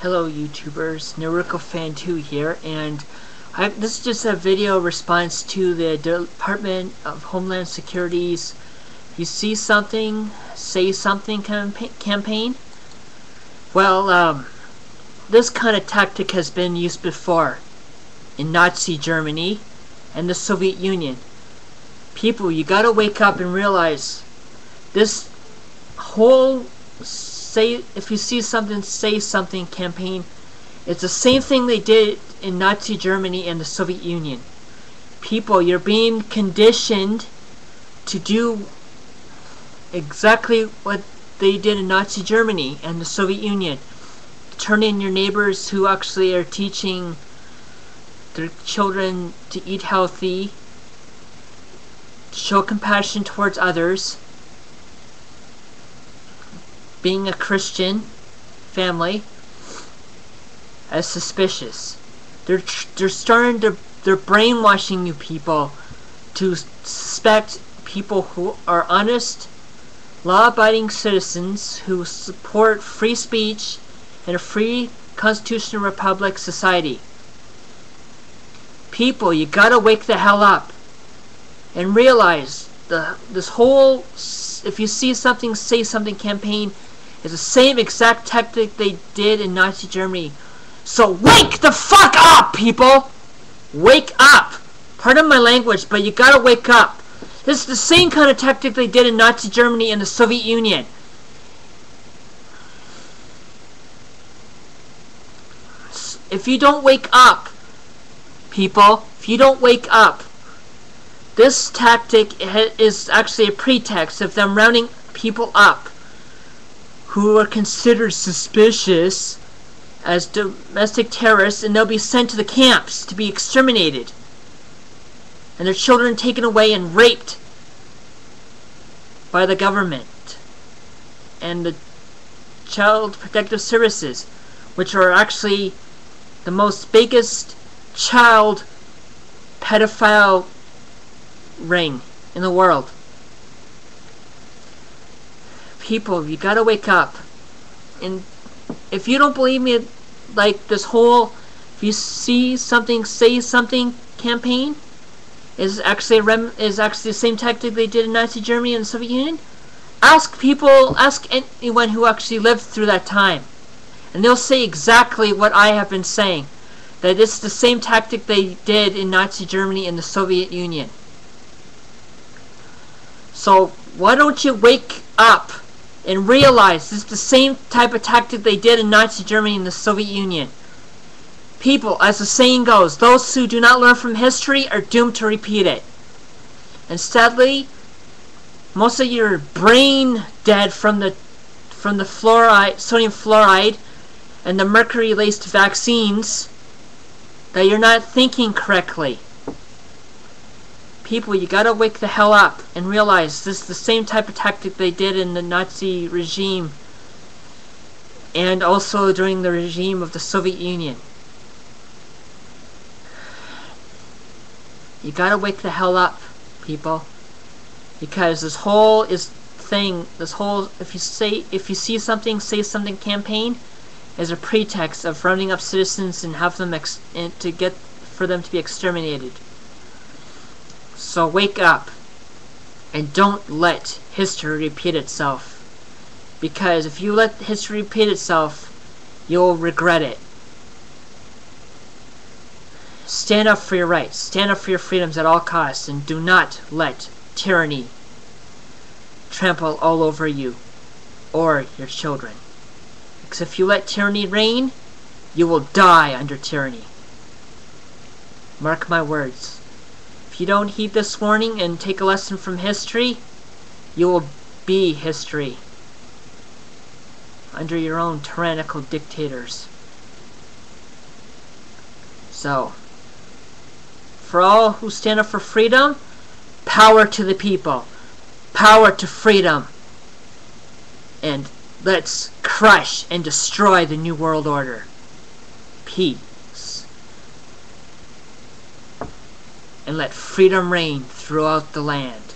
Hello YouTubers, NarukoFan2 here, and this is just a video response to the Department of Homeland Security's "You See Something, Say Something" campaign. Well, this kind of tactic has been used before in Nazi Germany and the Soviet Union. People, you gotta wake up and realize this whole "if you see something, say something" campaign, it's the same thing they did in Nazi Germany and the Soviet Union. People, you're being conditioned to do exactly what they did in Nazi Germany and the Soviet Union. Turn in your neighbors who actually are teaching their children to eat healthy, show compassion towards others, being a Christian family, as suspicious. They're brainwashing you people to suspect people who are honest, law-abiding citizens who support free speech in a free constitutional republic society. People, you gotta wake the hell up and realize this whole "if you see something, say something" campaign is the same exact tactic they did in Nazi Germany. So wake the fuck up, people! Wake up! Pardon my language, but you gotta wake up. This is the same kind of tactic they did in Nazi Germany and the Soviet Union. If you don't wake up, people, if you don't wake up, this tactic is actually a pretext of them rounding people up who are considered suspicious as domestic terrorists, and they'll be sent to the camps to be exterminated, and their children taken away and raped by the government and the Child Protective Services, which are actually the most biggest child pedophile ring in the world. People, you gotta wake up. And if you don't believe me, like this whole "if you see something, say something" campaign is actually the same tactic they did in Nazi Germany and the Soviet Union, ask anyone who actually lived through that time, and they'll say exactly what I have been saying, that it's the same tactic they did in Nazi Germany and the Soviet Union. So why don't you wake up and realize this is the same type of tactic they did in Nazi Germany and the Soviet Union. People, as the saying goes, those who do not learn from history are doomed to repeat it. And sadly, most of you are brain dead from the sodium fluoride and the mercury-laced vaccines, that you're not thinking correctly. People, you gotta wake the hell up and realize this is the same type of tactic they did in the Nazi regime and also during the regime of the Soviet Union. You gotta wake the hell up, people, because this whole "if you see something, say something" campaign is a pretext of rounding up citizens and have them for them to be exterminated. So wake up and don't let history repeat itself, because if you let history repeat itself, you'll regret it. Stand up for your rights, stand up for your freedoms at all costs, and do not let tyranny trample all over you or your children. Because if you let tyranny reign, you will die under tyranny. Mark my words. If you don't heed this warning and take a lesson from history, you will be history under your own tyrannical dictators. So, for all who stand up for freedom, power to the people, power to freedom, and let's crush and destroy the New World Order. Peace. And let freedom reign throughout the land.